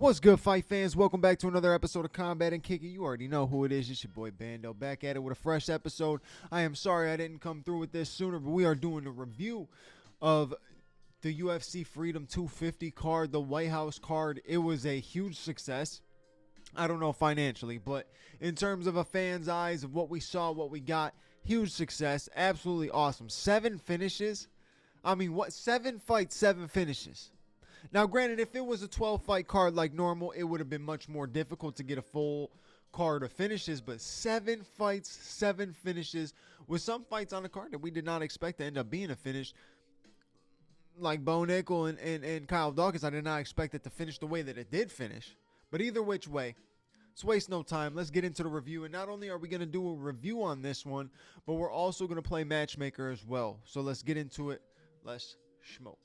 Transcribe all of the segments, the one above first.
What's good, fight fans? Welcome back to another episode of Combat and Kicking. You already know who it is. It's your boy Bando, back at it with a fresh episode. I am sorry I didn't come through with this sooner, but we are doing a review of the UFC Freedom 250 card, the White House card. It was a huge success. I don't know financially, but in terms of a fan's eyes of what we saw, what we got, huge success. Absolutely awesome. 7 finishes. I mean, what? 7 fights, 7 finishes. Now, granted, if it was a 12-fight card like normal, it would have been much more difficult to get a full card of finishes. But 7 fights, 7 finishes, with some fights on the card that we did not expect to end up being a finish. Like Bo Nickel and Kyle Dawkins, I did not expect it to finish the way that it did finish. But either which way, let's waste no time. Let's get into the review. And not only are we going to do a review on this one, but we're also going to play Matchmaker as well. So let's get into it. Let's smoke.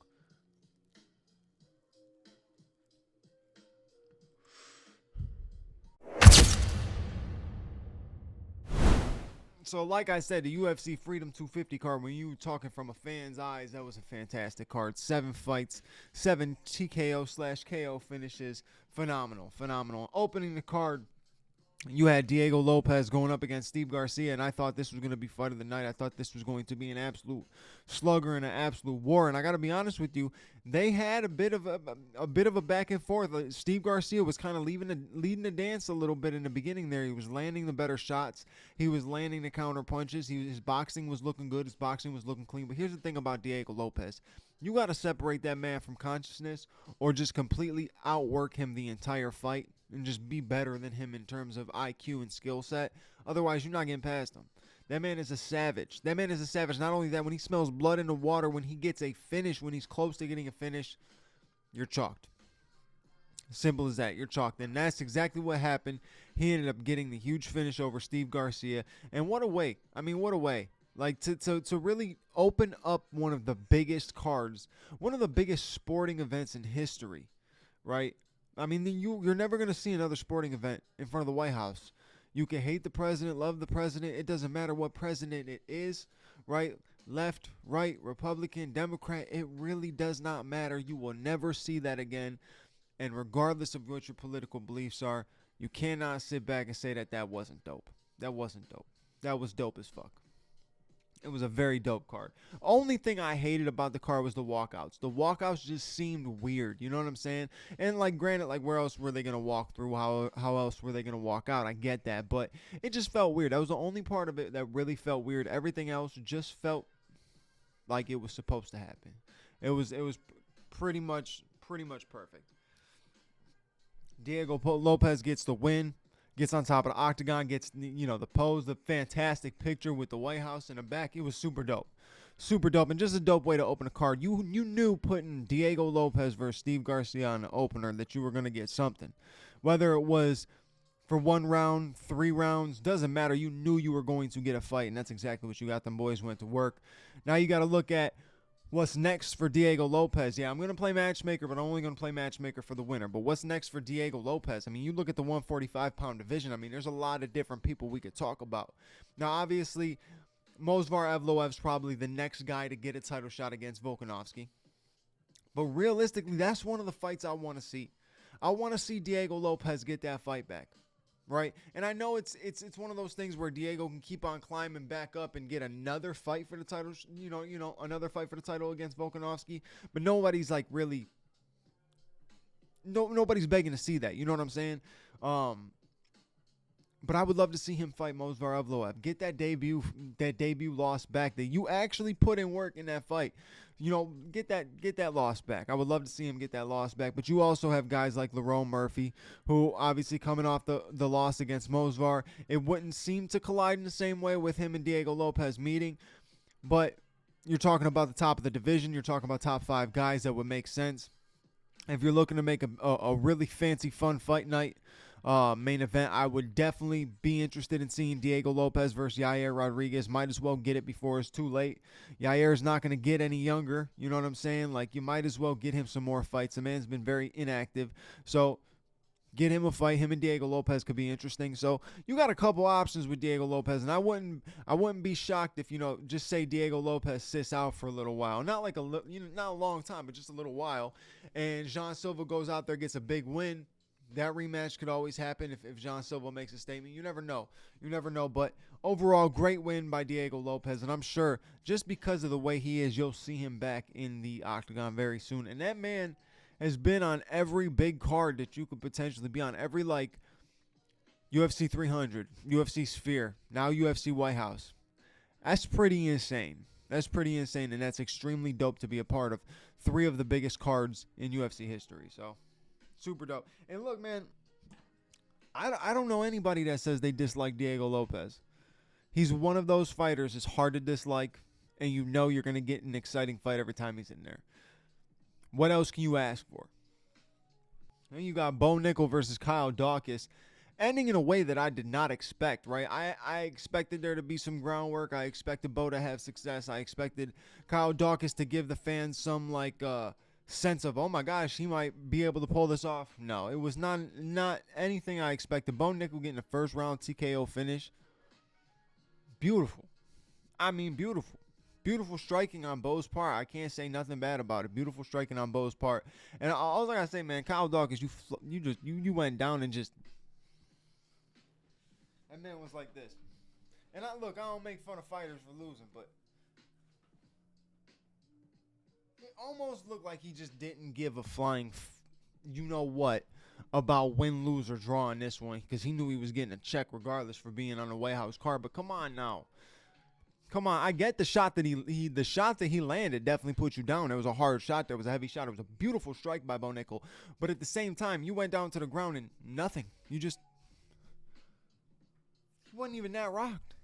So like I said, the UFC Freedom 250 card, when you were talking from a fan's eyes, that was a fantastic card. 7 fights, 7 TKO/KO finishes. Phenomenal. Opening the card, you had Diego Lopez going up against Steve Garcia, and I thought this was going to be fight of the night. I thought this was going to be an absolute slugger and an absolute war. And I got to be honest with you, they had a bit of a back and forth. Steve Garcia was kind of leading the dance a little bit in the beginning there. He was landing the better shots. He was landing the counter punches. His boxing was looking good. His boxing was looking clean. But here's the thing about Diego Lopez. You got to separate that man from consciousness or just completely outwork him the entire fight and just be better than him in terms of IQ and skill set. Otherwise, you're not getting past him. That man is a savage. Not only that, when he smells blood in the water, when he gets a finish, when he's close to getting a finish, you're chalked. Simple as that. You're chalked. And that's exactly what happened. He ended up getting the huge finish over Steve Garcia. And what a way. I mean, what a way. Like, to really open up one of the biggest cards, one of the biggest sporting events in history, right? I mean, you're never going to see another sporting event in front of the White House. You can hate the president, love the president. It doesn't matter what president it is, right? Left, right, Republican, Democrat. It really does not matter. You will never see that again. And regardless of what your political beliefs are, you cannot sit back and say that wasn't dope. That wasn't dope. That was dope as fuck. It was a very dope card. Only thing I hated about the card was the walkouts. The walkouts just seemed weird. You know what I'm saying? And like, granted, like, where else were they gonna walk through? How else were they gonna walk out? I get that, but it just felt weird. That was the only part of it that really felt weird. Everything else just felt like it was supposed to happen. It was pretty much perfect. Diego Lopez gets the win. Gets on top of the octagon, gets, the pose, the fantastic picture with the White House in the back. It was super dope. Super dope, and just a dope way to open a card. You knew putting Diego Lopez versus Steve Garcia on the opener that you were going to get something. Whether it was for 1 round, 3 rounds, doesn't matter. You knew you were going to get a fight, and that's exactly what you got. Them boys went to work. Now you got to look at what's next for Diego Lopez. Yeah, I'm going to play Matchmaker, but I'm only going to play Matchmaker for the winner. But what's next for Diego Lopez? I mean, you look at the 145-pound division. I mean, there's a lot of different people we could talk about. Now, obviously, Movsar Evloev's probably the next guy to get a title shot against Volkanovski. But realistically, that's one of the fights I want to see. I want to see Diego Lopez get that fight back. Right, and I know it's one of those things where Diego can keep on climbing back up and get another fight for the title, another fight for the title against Volkanovski. But nobody's like really, nobody's begging to see that. You know what I'm saying? But I would love to see him fight Movsar Evloev. Get that debut loss back. That you actually put in work in that fight. Get that loss back. I would love to see him get that loss back. But you also have guys like Lerone Murphy, who obviously coming off the loss against Movsar. It wouldn't seem to collide in the same way with him and Diego Lopez meeting. But you're talking about the top of the division. You're talking about top 5 guys that would make sense. If you're looking to make a really fancy, fun fight night, main event, I would definitely be interested in seeing Diego Lopez versus Yair Rodriguez. Might as well get it before it's too late. Yair is not going to get any younger. You know what I'm saying? Like, you might as well get him some more fights. The man's been very inactive. So get him a fight. Him and Diego Lopez could be interesting. So you got a couple options with Diego Lopez, and I wouldn't be shocked if, just say Diego Lopez sits out for a little while. Not not a long time, but just a little while. And Jean Silva goes out there, gets a big win. That rematch could always happen if John Silva makes a statement. You never know. You never know. But overall, great win by Diego Lopez. And I'm sure just because of the way he is, you'll see him back in the octagon very soon. And that man has been on every big card that you could potentially be on. Every, like, UFC 300, UFC Sphere, now UFC White House. That's pretty insane. That's pretty insane. And that's extremely dope to be a part of 3 of the biggest cards in UFC history. So, super dope. And look, man, I don't know anybody that says they dislike Diego Lopez. He's one of those fighters it's hard to dislike, and you know you're going to get an exciting fight every time he's in there. What else can you ask for? Then you got Bo Nickel versus Kyle Dawkins, ending in a way that I did not expect, right? I expected there to be some groundwork. I expected Bo to have success. I expected Kyle Dawkins to give the fans some, like, sense of, oh my gosh, he might be able to pull this off. No, it was not anything I expected. Bo Nickel getting a first round TKO finish. Beautiful. I mean, beautiful. Beautiful striking on Bo's part. I can't say nothing bad about it. Beautiful striking on Bo's part. And all I gotta say, man, Kyle Dawkins, you went down and just, that man was like this. And I don't make fun of fighters for losing, but it almost looked like he just didn't give a flying you know what about win, lose, or draw in this one, because he knew he was getting a check regardless for being on the White House card. But come on now. Come on, I get the shot that the shot that he landed definitely put you down. It was a hard shot. There was a heavy shot. It was a beautiful strike by Bo Nickel. But at the same time, you went down to the ground and nothing. He wasn't even that rocked.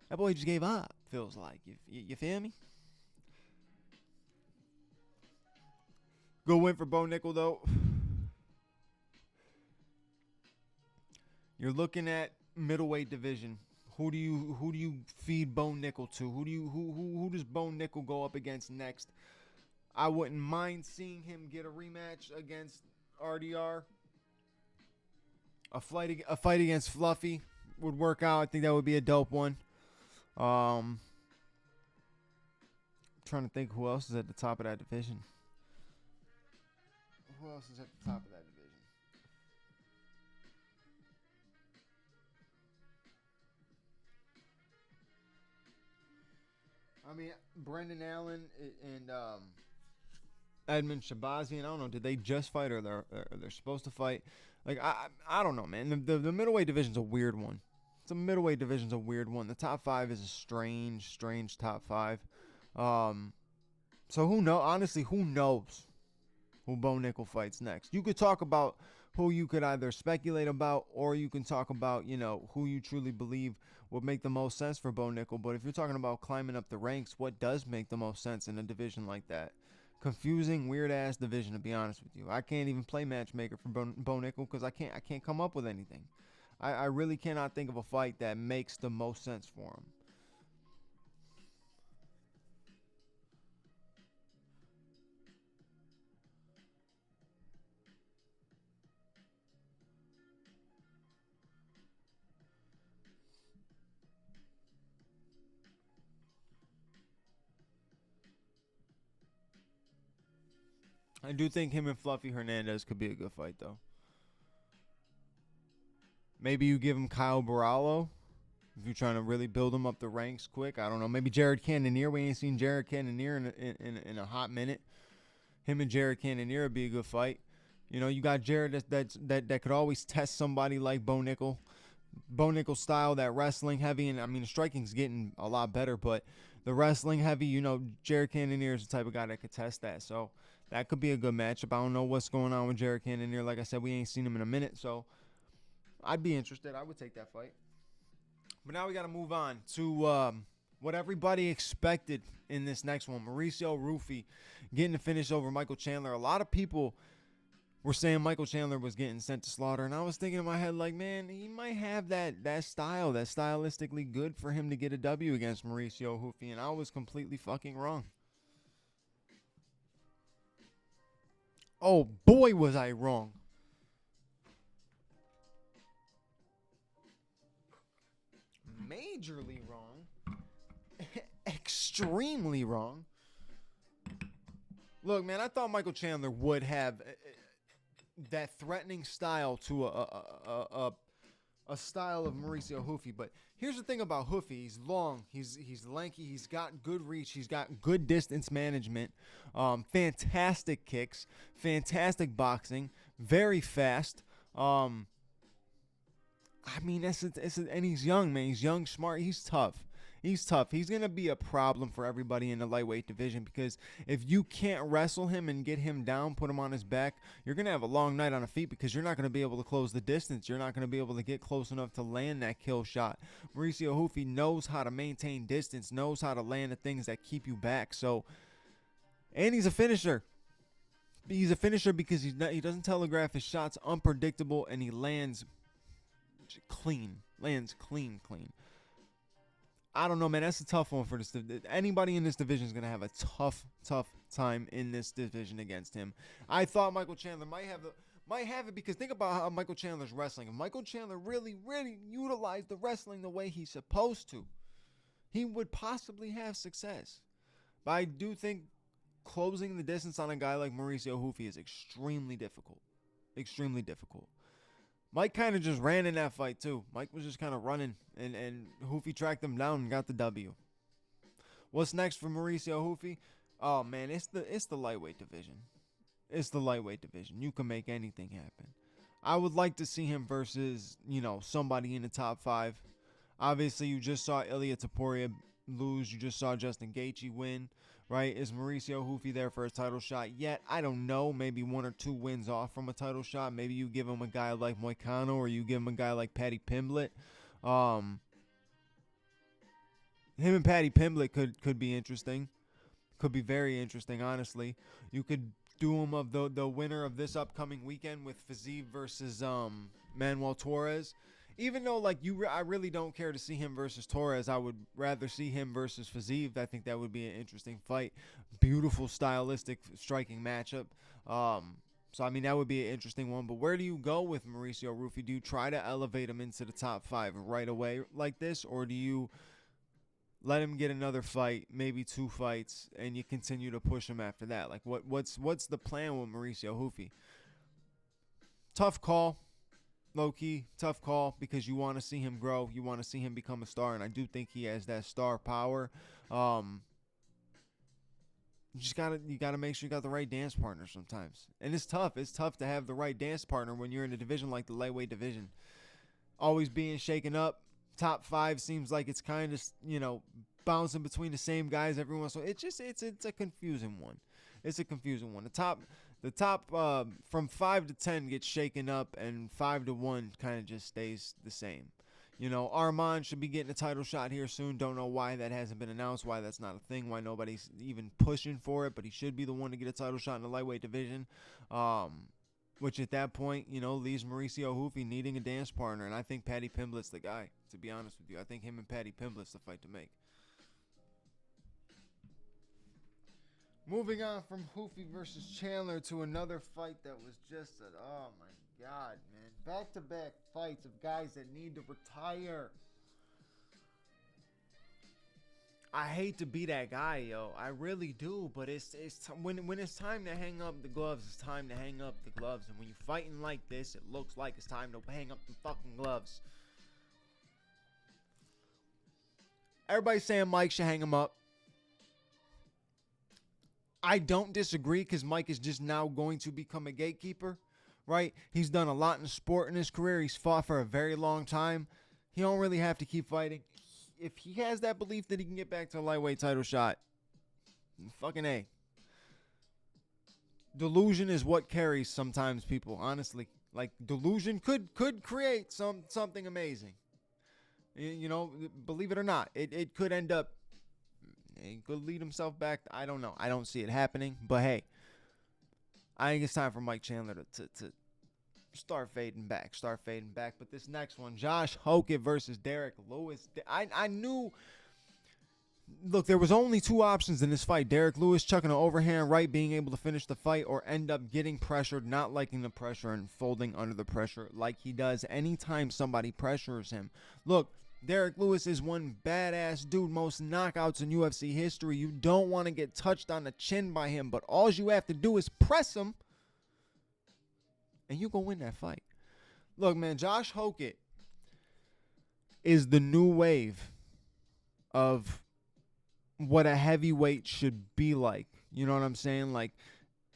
That boy just gave up, feels like. You feel me? Good win for Bo Nickel, though. You're looking at middleweight division. Who do you feed Bo Nickel to? Who does Bo Nickel go up against next? I wouldn't mind seeing him get a rematch against RDR. A fight against Fluffy would work out. I think that would be a dope one. Trying to think who else is at the top of that division. Who else is at the top of that division? I mean, Brendan Allen and Edmund Shabazian. I don't know. Did they just fight, or they're supposed to fight? Like, I don't know, man. The middleweight division's a weird one. The middleweight division's a weird one. The top 5 is a strange top 5. So who knows? Honestly, who knows who Bo Nickel fights next? You could talk about who you could either speculate about, or you can talk about, who you truly believe would make the most sense for Bo Nickel. But if you're talking about climbing up the ranks, what does make the most sense in a division like that? Confusing, weird-ass division, to be honest with you. I can't even play Matchmaker for Bo Nickel because I can't come up with anything. I really cannot think of a fight that makes the most sense for him. I do think him and Fluffy Hernandez could be a good fight, though. Maybe you give him Kyle Barallo if you're trying to really build him up the ranks quick. I don't know. Maybe Jared Cannonier. We ain't seen Jared Cannonier in a hot minute. Him and Jared Cannonier would be a good fight. You got Jared that could always test somebody like Bo Nickel. Bo Nickel style, that wrestling heavy, and I mean the striking's getting a lot better, but the wrestling heavy, Jared Cannonier is the type of guy that could test that. So that could be a good matchup. I don't know what's going on with Jared Cannonier. Like I said, we ain't seen him in a minute, so I'd be interested. I would take that fight. But now we got to move on to what everybody expected in this next one. Mauricio Rufy getting the finish over Michael Chandler. A lot of people were saying Michael Chandler was getting sent to slaughter, and I was thinking in my head, like, man, he might have that style that's stylistically good for him to get a W against Mauricio Rufy, and I was completely fucking wrong. Oh, boy, was I wrong. Majorly wrong. Extremely wrong. Look, man, I thought Michael Chandler would have that threatening style to a style of Mauricio Hoofy. But here's the thing about Hoofy: he's long, he's lanky, he's got good reach, he's got good distance management, fantastic kicks, fantastic boxing, very fast. I mean, and he's young, man. He's young, smart. He's tough. He's tough. He's going to be a problem for everybody in the lightweight division because if you can't wrestle him and get him down, put him on his back, you're going to have a long night on the feet because you're not going to be able to close the distance. You're not going to be able to get close enough to land that kill shot. Mauricio Hoofy knows how to maintain distance, knows how to land the things that keep you back. So, and he's a finisher. He's a finisher because he doesn't telegraph his shots, unpredictable, and he lands clean. Lands clean. I don't know, man. That's a tough one for this. Anybody in this division is going to have a tough time in this division against him. I thought Michael Chandler might have it because think about how Michael Chandler's wrestling. If Michael Chandler really utilized the wrestling the way he's supposed to, he would possibly have success. But I do think closing the distance on a guy like Mauricio Hoofy is extremely difficult. Extremely difficult. Mike kind of just ran in that fight, too. Mike was just kind of running, and Hoofy tracked him down and got the W. What's next for Mauricio Hoofy? Oh, man, it's the lightweight division. It's the lightweight division. You can make anything happen. I would like to see him versus, somebody in the top 5. Obviously, you just saw Ilia Topuria lose. You just saw Justin Gaethje win. Right? Is Mauricio Hoofy there for a title shot yet? I don't know. Maybe 1 or 2 wins off from a title shot. Maybe you give him a guy like Moicano or you give him a guy like Paddy Pimblett. Him and Paddy Pimblett could be interesting. Could be very interesting, honestly. You could do him of the winner of this upcoming weekend with Fiziev versus Manuel Torres. Even though, I really don't care to see him versus Torres. I would rather see him versus Fiziev. I think that would be an interesting fight. Beautiful, stylistic, striking matchup. So, I mean, that would be an interesting one. But where do you go with Mauricio Hoofy? Do you try to elevate him into the top 5 right away like this? Or do you let him get another fight, maybe 2 fights, and you continue to push him after that? Like, what's the plan with Mauricio Hoofy? Tough call. Low-key, tough call because you want to see him grow. You want to see him become a star, and I do think he has that star power. You gotta make sure you got the right dance partner sometimes. And it's tough. It's tough to have the right dance partner when you're in a division like the lightweight division. Always being shaken up. Top 5 seems like it's kind of, bouncing between the same guys every once in a while. It's a confusing one. It's a confusing one. The top from 5 to 10 gets shaken up, and 5 to 1 kind of just stays the same. Arman should be getting a title shot here soon. Don't know why that hasn't been announced, why that's not a thing, why nobody's even pushing for it, but he should be the one to get a title shot in the lightweight division, which at that point, leaves Mauricio Hoofy needing a dance partner, and I think Paddy Pimblett's the guy, to be honest with you. I think him and Paddy Pimblett's the fight to make. Moving on from Hoofy versus Chandler to another fight that was just oh my God, man. Back-to-back fights of guys that need to retire. I hate to be that guy, yo. I really do, but when it's time to hang up the gloves, it's time to hang up the gloves. And when you're fighting like this, it looks like it's time to hang up the fucking gloves. Everybody's saying Mike should hang him up. I don't disagree because Mike is just now going to become a gatekeeper, right? He's done a lot in sport in his career. He's fought for a very long time. He don't really have to keep fighting. If he has that belief that he can get back to a lightweight title shot, fucking A. Delusion is what carries sometimes people, honestly. Like, delusion could create something amazing. Believe it or not, it could end up. He could lead himself back. I don't know. I don't see it happening. But hey, I think it's time for Mike Chandler to start fading back. But this next one, Josh Hokett versus Derek Lewis. I knew. Look, there was only 2 options in this fight. Derek Lewis chucking an overhand right, being able to finish the fight, or end up getting pressured, not liking the pressure, and folding under the pressure like he does anytime somebody pressures him. Look, Derek Lewis is one badass dude, most knockouts in UFC history. You don't want to get touched on the chin by him, but all you have to do is press him, and you go win that fight. Look, man, Josh Hokett is the new wave of what a heavyweight should be like. You know what I'm saying? Like,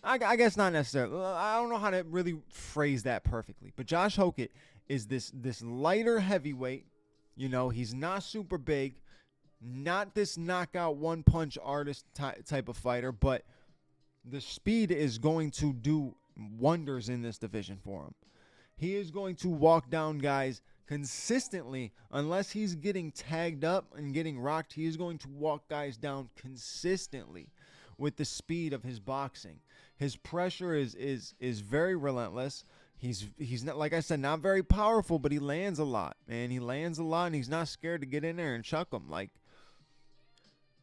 I guess not necessarily. I don't know how to really phrase that perfectly. But Josh Hokett is this lighter heavyweight. You know, he's not super big, not this knockout one punch artist type of fighter, but the speed is going to do wonders in this division for him. He is going to walk down guys consistently. Unless he's getting tagged up and getting rocked, he is going to walk guys down consistently with the speed of his boxing. His pressure is very relentless. He's not, like I said, not very powerful, but he lands a lot, man. He lands a lot, and he's not scared to get in there and chuck him. Like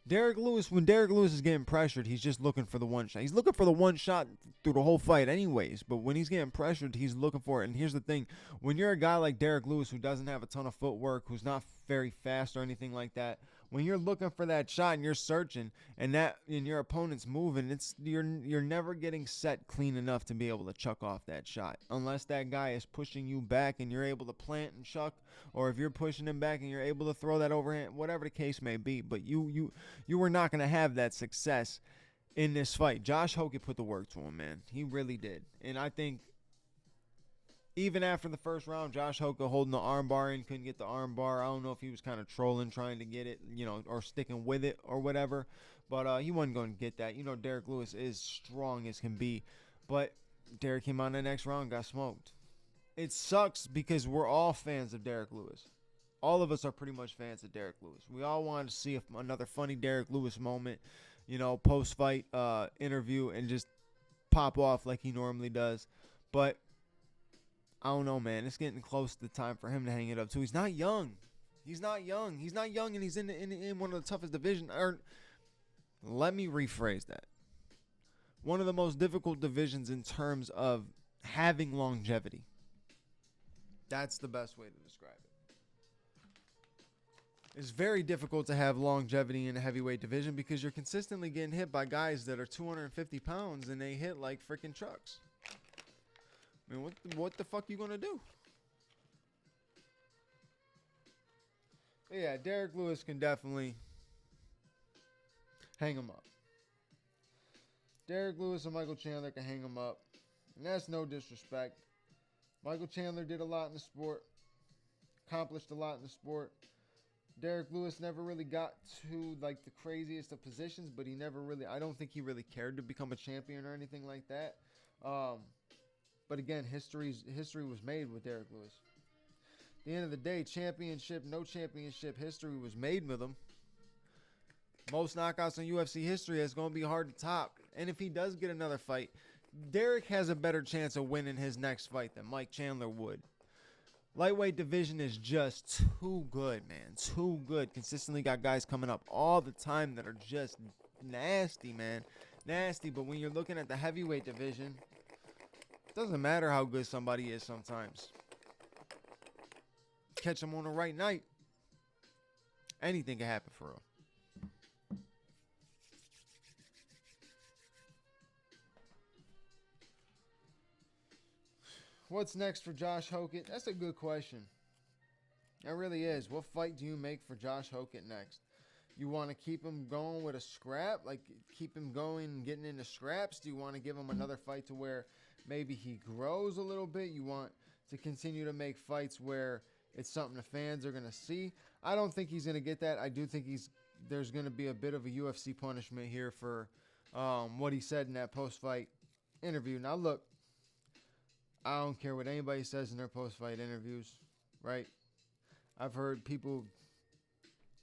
Derek Lewis, when Derek Lewis is getting pressured, he's just looking for the one shot. He's looking for the one shot through the whole fight anyways, but when he's getting pressured, he's looking for it. And here's the thing. When you're a guy like Derek Lewis who doesn't have a ton of footwork, who's not very fast or anything like that, when you're looking for that shot and you're searching and your opponent's moving, you're never getting set clean enough to be able to chuck off that shot unless that guy is pushing you back and you're able to plant and chuck, or if you're pushing him back and you're able to throw that overhand, whatever the case may be. But you were not going to have that success in this fight. Josh Hokett put the work to him, man. He really did. And I think even after the first round, Josh Hokett holding the arm bar in, couldn't get the arm bar. I don't know if he was kind of trolling, trying to get it, or sticking with it or whatever. But he wasn't going to get that. Derek Lewis is strong as can be. But Derek came out in the next round, got smoked. It sucks because we're all fans of Derek Lewis. All of us are pretty much fans of Derek Lewis. We all wanted to see another funny Derek Lewis moment, post-fight interview and just pop off like he normally does. But I don't know, man. It's getting close to the time for him to hang it up, too. He's not young. He's not young, and he's in one of the toughest divisions. Let me rephrase that. One of the most difficult divisions in terms of having longevity. That's the best way to describe it. It's very difficult to have longevity in a heavyweight division because you're consistently getting hit by guys that are 250 pounds and they hit like freaking trucks. I mean, what the fuck you gonna do? But yeah, Derek Lewis can definitely hang him up. Derek Lewis and Michael Chandler can hang him up. And that's no disrespect. Michael Chandler did a lot in the sport. Accomplished a lot in the sport. Derek Lewis never really got to like the craziest of positions, but I don't think he really cared to become a champion or anything like that. But again, history was made with Derek Lewis. At the end of the day, championship, no championship, history was made with him. Most knockouts in UFC history is going to be hard to top. And if he does get another fight, Derek has a better chance of winning his next fight than Mike Chandler would. Lightweight division is just too good, man. Too good. Consistently got guys coming up all the time that are just nasty, man. Nasty. But when you're looking at the heavyweight division, it doesn't matter how good somebody is sometimes. Catch them on the right night. Anything can happen for real. What's next for Josh Hokett? That's a good question. That really is. What fight do you make for Josh Hokett next? You want to keep him going with a scrap? Like, keep him going and getting into scraps? Do you want to give him another fight to where maybe he grows a little bit? You want to continue to make fights where it's something the fans are going to see? I don't think he's going to get that. I do think there's going to be a bit of a UFC punishment here for what he said in that post-fight interview. Now, look. I don't care what anybody says in their post-fight interviews, right? I've heard people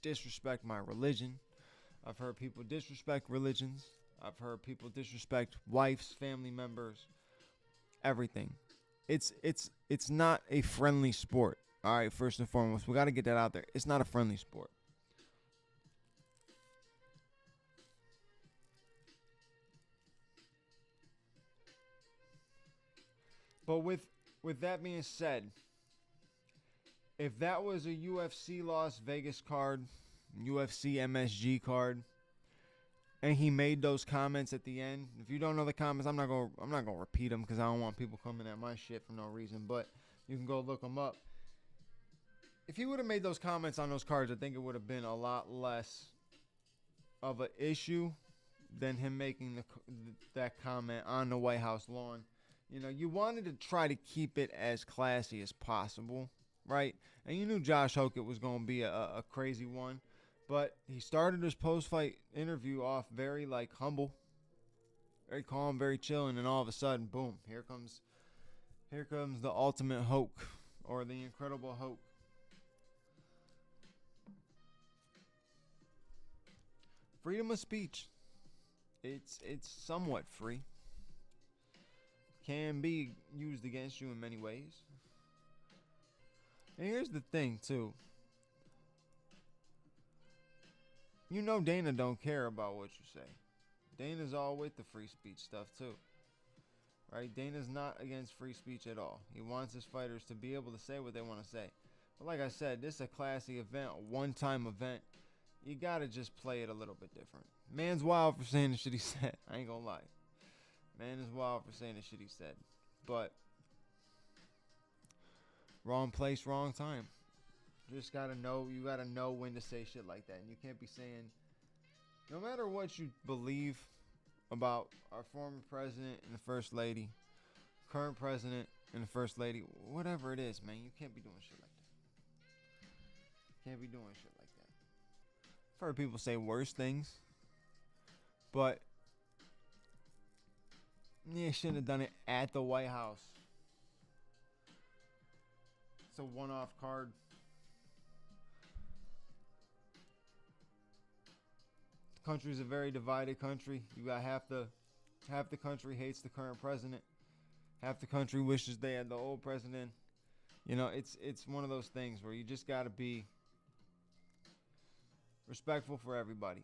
disrespect my religion. I've heard people disrespect religions. I've heard people disrespect wives, family members, everything. It's not a friendly sport. All right, first and foremost, we got to get that out there. It's not a friendly sport. But with that being said, if that was a UFC Las Vegas card, UFC MSG card, and he made those comments at the end. If you don't know the comments, I'm not gonna repeat them because I don't want people coming at my shit for no reason. But you can go look them up. If he would have made those comments on those cards, I think it would have been a lot less of an issue than him making that comment on the White House lawn. You know, you wanted to try to keep it as classy as possible, right? And you knew Josh Hokett was going to be a crazy one, but he started his post-fight interview off very like humble, very calm, very chill, and then all of a sudden, boom, here comes the ultimate Hoke or the incredible Hoke. Freedom of speech. It's somewhat free. Can be used against you in many ways. And here's the thing too. You know Dana don't care about what you say. Dana's all with the free speech stuff too. Right? Dana's not against free speech at all. He wants his fighters to be able to say what they want to say. But like I said, this is a classy event, a one-time event. You gotta just play it a little bit different. Man's wild for saying the shit he said. I ain't gonna lie. Man is wild for saying the shit he said. But wrong place, wrong time. You gotta know when to say shit like that. And you can't be saying, no matter what you believe about our former president and the first lady, current president and the first lady, whatever it is, man, you can't be doing shit like that. Can't be doing shit like that. I've heard people say worse things, but yeah, shouldn't have done it at the White House. It's a one-off card. The country's a very divided country. You got half the country hates the current president. Half the country wishes they had the old president. You know, it's one of those things where you just got to be respectful for everybody,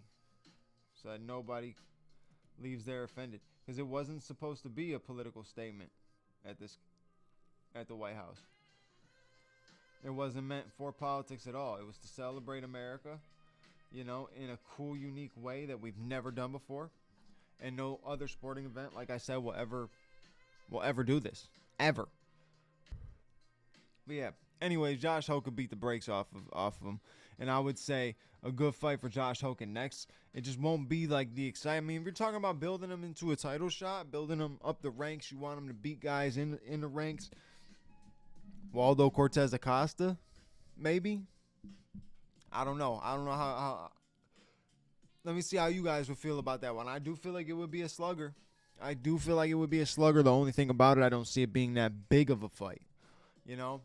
so that nobody leaves there offended. Because it wasn't supposed to be a political statement at the White House. It wasn't meant for politics at all. It was to celebrate America, you know, in a cool, unique way that we've never done before. And no other sporting event, like I said, will ever do this. Ever. But yeah. Anyways, Josh Hoke beat the brakes off of him. And I would say a good fight for Josh Hoke next. It just won't be like the excitement. I mean, if you're talking about building him into a title shot, building him up the ranks, you want him to beat guys in the ranks. Waldo Cortez Acosta, maybe. I don't know how. Let me see how you guys would feel about that one. I do feel like it would be a slugger. The only thing about it, I don't see it being that big of a fight. You know?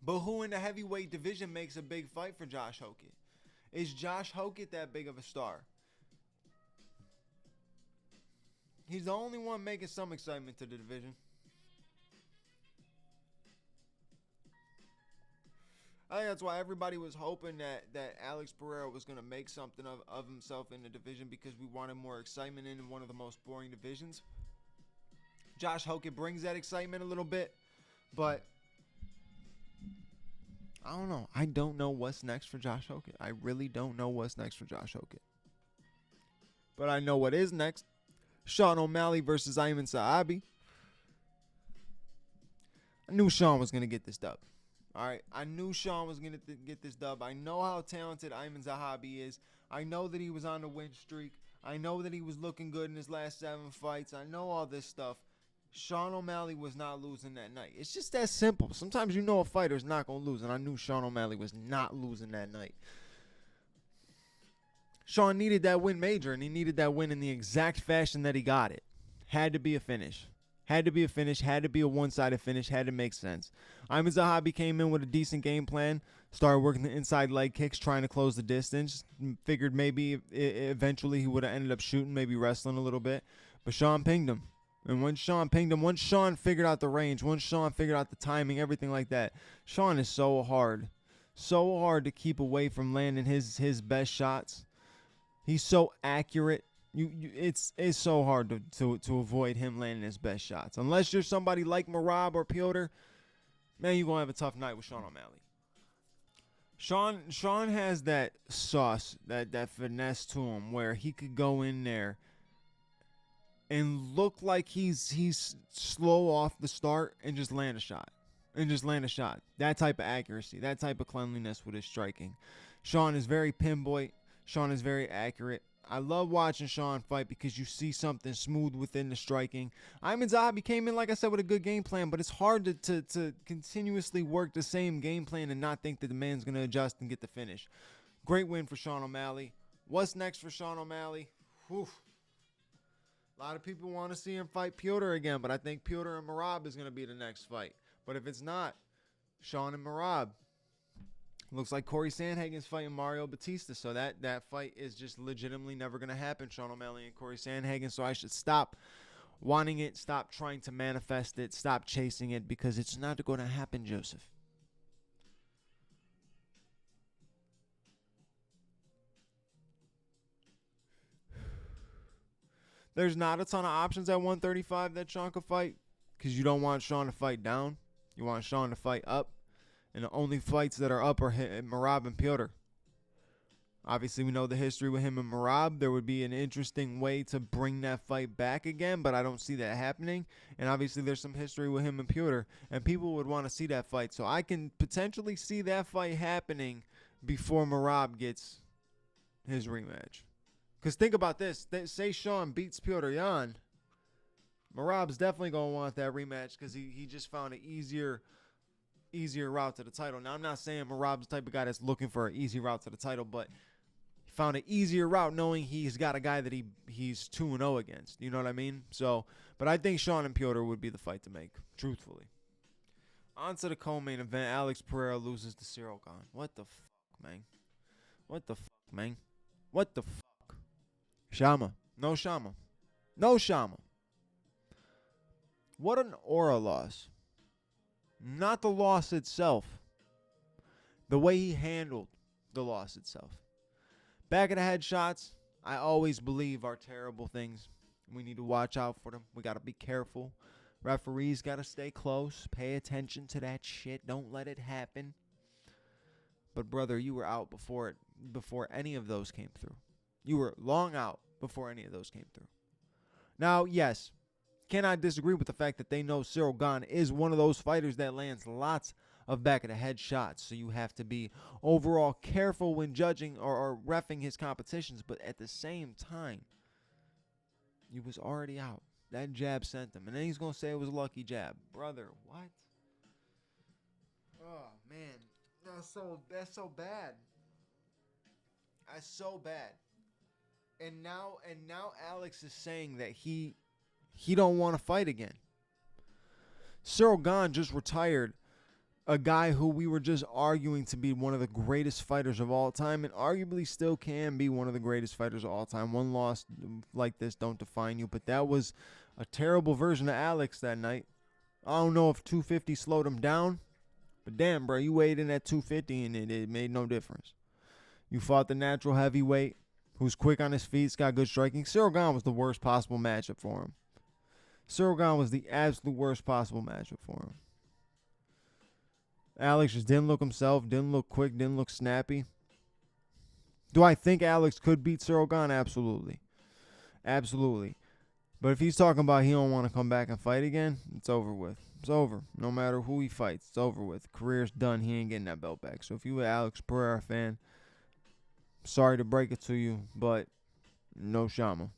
But who in the heavyweight division makes a big fight for Josh Hokett? Is Josh Hokett that big of a star? He's the only one making some excitement to the division. I think that's why everybody was hoping that Alex Pereira was going to make something of himself in the division, because we wanted more excitement in one of the most boring divisions. Josh Hokett brings that excitement a little bit, but I don't know. I don't know what's next for Josh Hokett. I really don't know what's next for Josh Hokett. But I know what is next. Sean O'Malley versus Ayman Sahabi. I knew Sean was going to get this dub. All right. I knew Sean was going to get this dub. I know how talented Ayman Zahabi is. I know that he was on the win streak. I know that he was looking good in his last 7 fights. I know all this stuff. Sean O'Malley was not losing that night. It's just that simple. Sometimes you know a fighter's not going to lose, and I knew Sean O'Malley was not losing that night. Sean needed that win major, and he needed that win in the exact fashion that he got it. Had to be a finish. Had to be a one-sided finish. Had to make sense. Ayman Zahabi came in with a decent game plan. Started working the inside leg kicks, trying to close the distance. Figured maybe eventually he would have ended up shooting, maybe wrestling a little bit. But Sean pinged him. And once Sean pinged him, once Sean figured out the range, once Sean figured out the timing, everything like that, Sean is so hard to keep away from landing his best shots. He's so accurate. It's so hard to avoid him landing his best shots. Unless you're somebody like Merab or Piotr, man, you're going to have a tough night with Sean O'Malley. Sean has that sauce, that finesse to him, where he could go in there and look like he's slow off the start and just land a shot. And just land a shot. That type of accuracy, that type of cleanliness with his striking. Sean is very pinpoint. Sean is very accurate. I love watching Sean fight because you see something smooth within the striking. Ayman Zahabi came in, like I said, with a good game plan, but it's hard to continuously work the same game plan and not think that the man's going to adjust and get the finish. Great win for Sean O'Malley. What's next for Sean O'Malley? Whew. A lot of people want to see him fight Piotr again, but I think Piotr and Merab is going to be the next fight. But if it's not, Sean and Merab. Looks like Corey Sandhagen's fighting Mario Batista, so that fight is just legitimately never going to happen, Sean O'Malley and Corey Sandhagen. So I should stop wanting it, stop trying to manifest it, stop chasing it, because it's not going to happen, Joseph. There's not a ton of options at 135 that Sean could fight, because you don't want Sean to fight down. You want Sean to fight up. And the only fights that are up are Merab and Piotr. Obviously, we know the history with him and Merab. There would be an interesting way to bring that fight back again, but I don't see that happening. And obviously, there's some history with him and Piotr, and people would want to see that fight. So I can potentially see that fight happening before Merab gets his rematch. Because think about this. Say Sean beats Piotr Jan. Merab's definitely going to want that rematch because he just found an easier route to the title. Now, I'm not saying Merab's the type of guy that's looking for an easy route to the title, but he found an easier route knowing he's got a guy that he's 2-0 against. You know what I mean? So, but I think Sean and Piotr would be the fight to make, truthfully. On to the co-main event. Alex Pereira loses to Cyril Gane. What the fuck, man? What the fuck, man? What the fuck? Shama. No Shama. No Shama. What an aura loss. Not the loss itself. The way he handled the loss itself. Back of the head shots, I always believe are terrible things. We need to watch out for them. We got to be careful. Referees got to stay close. Pay attention to that shit. Don't let it happen. But brother, you were out before any of those came through. You were long out before any of those came through. Now, yes, cannot disagree with the fact that they know Cyril Gane is one of those fighters that lands lots of back of the head shots. So you have to be overall careful when judging or reffing his competitions. But at the same time, he was already out. That jab sent him. And then he's going to say it was a lucky jab. Brother, what? Oh, man. That's so bad. That's so bad. And now Alex is saying that he don't want to fight again. Cyril Gane just retired a guy who we were just arguing to be one of the greatest fighters of all time and arguably still can be one of the greatest fighters of all time. One loss like this don't define you, but that was a terrible version of Alex that night. I don't know if 250 slowed him down, but damn, bro, you weighed in at 250 and it made no difference. You fought the natural heavyweight who's quick on his feet, got good striking. Cyril Gane was the worst possible matchup for him. Cyril Gane was the absolute worst possible matchup for him. Alex just didn't look himself, didn't look quick, didn't look snappy. Do I think Alex could beat Cyril Gane? Absolutely. Absolutely. But if he's talking about he don't want to come back and fight again, it's over with. It's over. No matter who he fights, it's over with. Career's done. He ain't getting that belt back. So if you were an Alex Pereira fan, sorry to break it to you, but no Shama.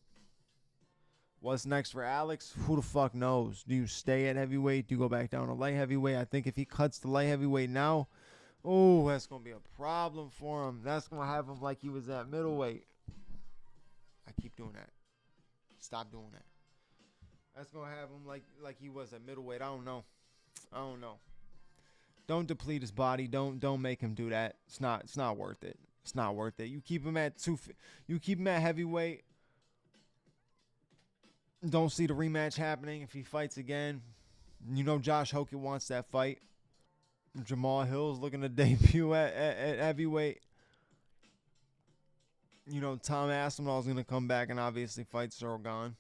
What's next for Alex? Who the fuck knows? Do you stay at heavyweight? Do you go back down to light heavyweight? I think if he cuts to light heavyweight now, oh, that's going to be a problem for him. That's going to have him like he was at middleweight. I keep doing that. Stop doing that. That's going to have him like he was at middleweight. I don't know. Don't deplete his body. Don't make him do that. It's not worth it. It's not worth it. You keep him at heavyweight. Don't see the rematch happening if he fights again. You know Josh Hockett wants that fight. Jamal Hill's looking to debut at heavyweight. You know Tom Aspinall's going to come back and obviously fight Cyril Gane.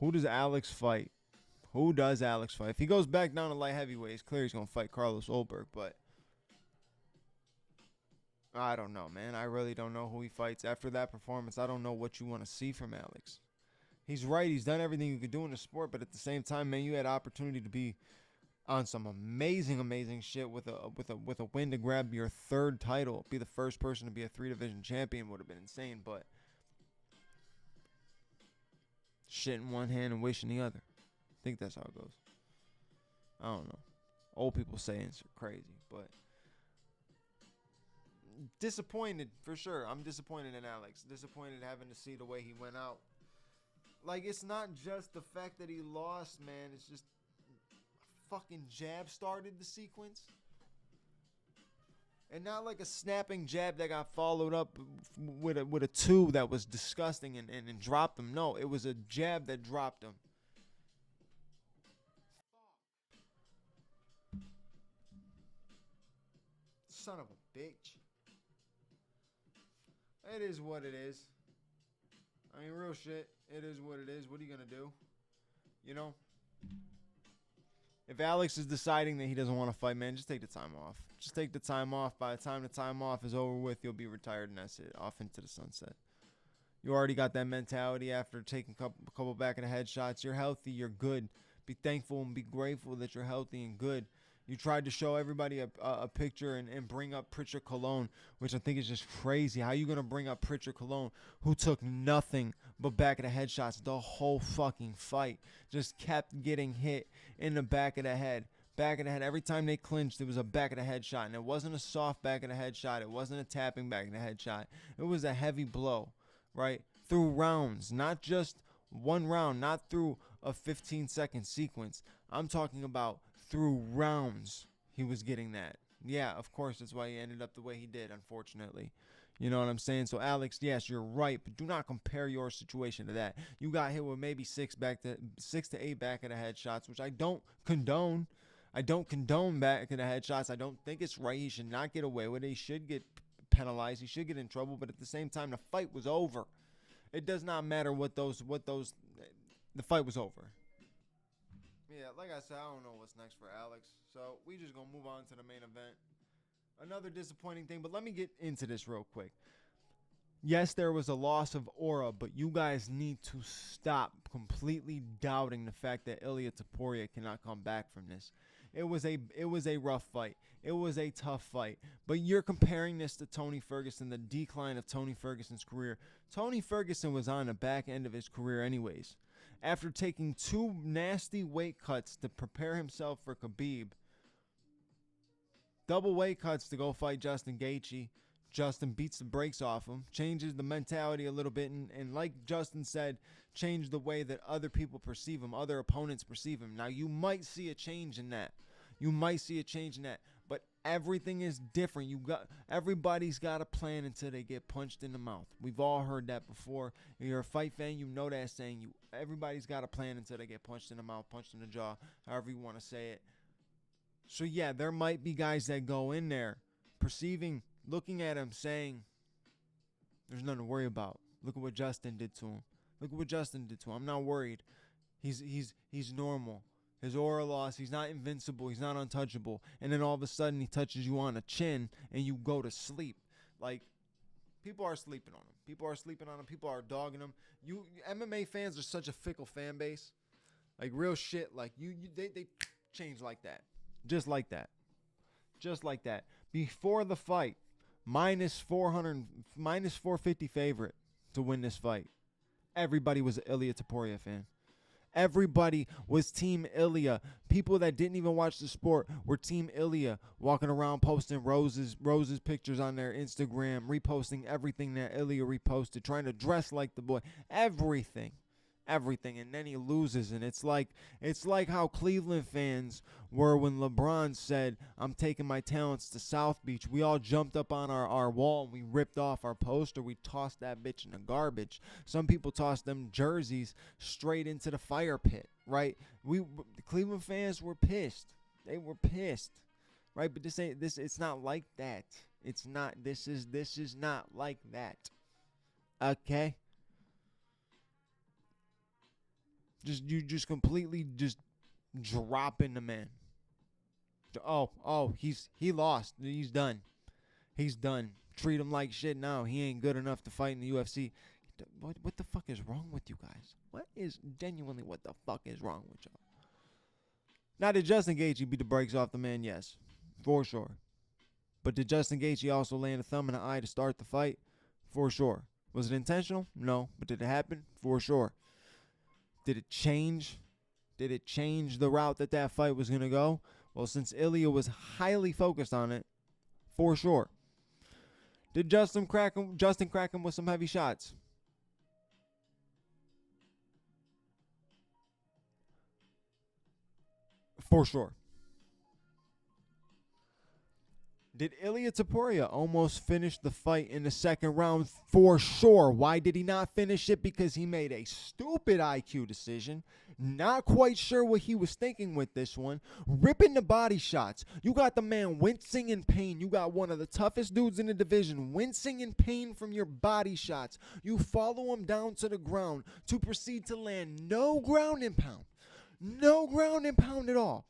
Who does Alex fight? Who does Alex fight? If he goes back down to light heavyweight, it's clear he's gonna fight Carlos Ulberg. But I don't know, man. I really don't know who he fights after that performance. I don't know what you want to see from Alex. He's right. He's done everything you could do in the sport, but at the same time, man, you had opportunity to be on some amazing shit with a win to grab your third title. Be the first person to be a 3-division champion would have been insane, but shit in one hand and wish in the other. I think that's how it goes. I don't know. Old people saying it's crazy, but disappointed for sure. I'm disappointed in Alex. Disappointed having to see the way he went out. Like, it's not just the fact that he lost, man. It's just a fucking jab started the sequence. And not like a snapping jab that got followed up with a two that was disgusting and dropped him. No, it was a jab that dropped him. Son of a bitch. It is what it is. I mean, real shit. It is what it is. What are you going to do? You know? If Alex is deciding that he doesn't want to fight, man, just take the time off. Just take the time off. By the time the time off is over with, you'll be retired, and that's it. Off into the sunset. You already got that mentality after taking a couple back of the head shots. You're healthy. You're good. Be thankful and be grateful that you're healthy and good. You tried to show everybody a picture and bring up Pritchard Colon, which I think is just crazy. How you going to bring up Pritchard Colon, who took nothing but back of the head shots the whole fucking fight? Just kept getting hit in the back of the head. Back of the head. Every time they clinched, it was a back of the head shot. And it wasn't a soft back of the head shot. It wasn't a tapping back of the head shot. It was a heavy blow, right? Through rounds. Not just one round. Not through a 15-second sequence. I'm talking about through rounds he was getting that. Yeah, of course, that's why he ended up the way he did, unfortunately. You know what I'm saying? So, Alex, yes, you're right, but do not compare your situation to that. You got hit with maybe 6 to 8 back of the head shots, which I don't condone. I don't condone back of the head shots. I don't think it's right. He should not get away with it. He should get penalized. He should get in trouble, but at the same time, the fight was over. It does not matter the fight was over. Yeah, like I said, I don't know what's next for Alex. So we just going to move on to the main event. Another disappointing thing, but let me get into this real quick. Yes, there was a loss of aura, but you guys need to stop completely doubting the fact that Ilia Topuria cannot come back from this. It was a rough fight. It was a tough fight. But you're comparing this to Tony Ferguson, the decline of Tony Ferguson's career. Tony Ferguson was on the back end of his career anyways. After taking 2 nasty weight cuts to prepare himself for Khabib, double weight cuts to go fight Justin Gaethje. Justin beats the brakes off him, changes the mentality a little bit, and like Justin said, change the way that other people perceive him, other opponents perceive him. Now, you might see a change in that. But everything is different. Everybody's got a plan until they get punched in the mouth. We've all heard that before. If you're a fight fan, you know that saying. Everybody's got a plan until they get punched in the mouth, punched in the jaw, however you want to say it. So yeah, there might be guys that go in there looking at him saying, there's nothing to worry about. Look at what Justin did to him. I'm not worried. He's normal. His aura loss, he's not invincible, he's not untouchable. And then all of a sudden he touches you on the chin and you go to sleep. Like, people are sleeping on him. People are dogging him. MMA fans are such a fickle fan base. Like, real shit. Like, they change like that. Just like that. Before the fight, minus 450 favorite to win this fight. Everybody was an Ilia Topuria fan. Everybody was Team Ilia. People that didn't even watch the sport were Team Ilia, walking around posting Rose's pictures on their Instagram, reposting everything that Ilia reposted, trying to dress like the boy. Everything. And then he loses, and it's like how Cleveland fans were when LeBron said, I'm taking my talents to South Beach. We all jumped up on our wall and we ripped off our poster. We tossed that bitch in the garbage. Some people tossed them jerseys straight into the fire pit, right? The Cleveland fans were pissed. They were pissed, right? But it's not like that. This is not like that. Okay? You completely dropping the man. He lost. He's done. He's done. Treat him like shit now. He ain't good enough to fight in the UFC. What the fuck is wrong with you guys? What the fuck is wrong with y'all? Now, did Justin Gaethje beat the brakes off the man? Yes, for sure. But did Justin Gaethje also land a thumb in the eye to start the fight? For sure. Was it intentional? No. But did it happen? For sure. Did it change? Did it change the route that fight was going to go? Well, since Ilya was highly focused on it, for sure. Did Justin crack him with some heavy shots? For sure. Did Ilya Topuria almost finish the fight in the second round? For sure. Why did he not finish it? Because he made a stupid IQ decision. Not quite sure what he was thinking with this one. Ripping the body shots. You got the man wincing in pain. You got one of the toughest dudes in the division wincing in pain from your body shots. You follow him down to the ground to proceed to land no ground and pound. No ground and pound at all.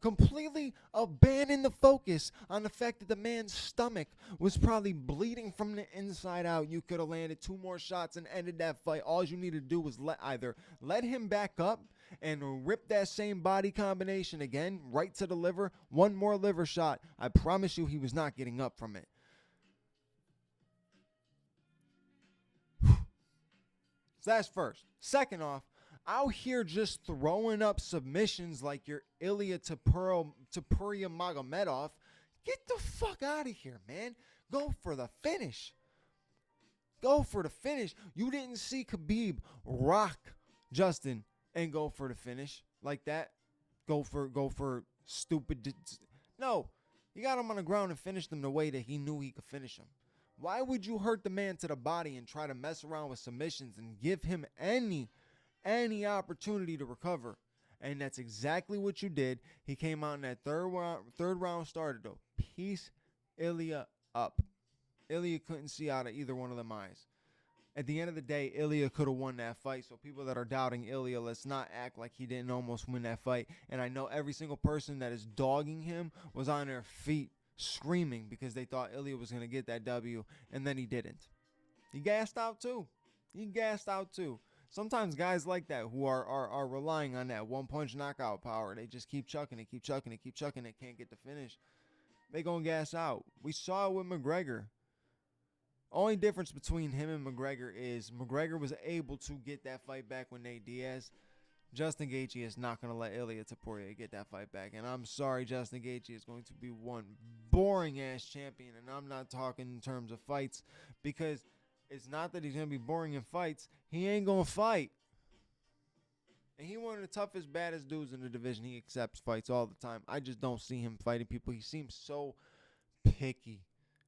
Completely abandon the focus on the fact that the man's stomach was probably bleeding from the inside out. You could have landed 2 more shots and ended that fight. All you needed to do was let him back up and rip that same body combination again, right to the liver. 1 more liver shot. I promise you he was not getting up from it. So that's first. Second off, out here just throwing up submissions like you're Ilya Topuria Magomedov. Get the fuck out of here, man. Go for the finish. Go for the finish. You didn't see Khabib rock Justin and go for the finish like that. Go for stupid. No, you got him on the ground and finished him the way that he knew he could finish him. Why would you hurt the man to the body and try to mess around with submissions and give him any opportunity to recover? And that's exactly what you did. He came out in that third round started though. Piece Ilya up. Ilya couldn't see out of either one of them eyes. At the end of the day, Ilya could have won that fight. So people that are doubting Ilya, let's not act like he didn't almost win that fight. And I know every single person that is dogging him was on their feet screaming because they thought Ilya was going to get that W, and then he didn't. He gassed out too. Sometimes guys like that who are relying on that one-punch knockout power, they just keep chucking it, can't get the finish. They gonna gas out. We saw it with McGregor. Only difference between him and McGregor is McGregor was able to get that fight back with Nate Diaz. Justin Gaethje is not going to let Ilya Topuria get that fight back. And I'm sorry, Justin Gaethje is going to be one boring-ass champion. And I'm not talking in terms of fights because it's not that he's going to be boring in fights. He ain't going to fight. And he one of the toughest, baddest dudes in the division. He accepts fights all the time. I just don't see him fighting people. He seems so picky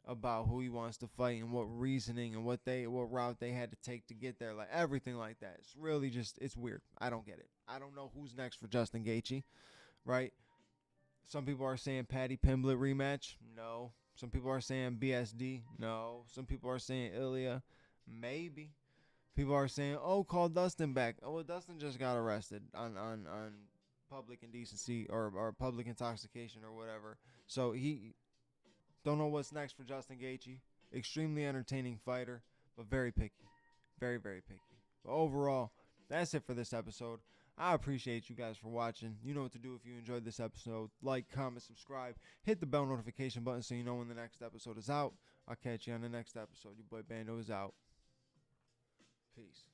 about who he wants to fight and what reasoning and what route they had to take to get there, like everything like that. It's really just, it's weird. I don't get it. I don't know who's next for Justin Gaethje, right? Some people are saying Paddy Pimblett rematch. No. Some people are saying BSD. No. Some people are saying Ilya. Maybe. People are saying, oh, call Dustin back. Oh, well, Dustin just got arrested on public indecency or public intoxication or whatever. So he don't know what's next for Justin Gaethje. Extremely entertaining fighter, but very picky. Very, very picky. But overall, that's it for this episode. I appreciate you guys for watching. You know what to do if you enjoyed this episode. Like, comment, subscribe. Hit the bell notification button so you know when the next episode is out. I'll catch you on the next episode. Your boy Bando is out. Peace.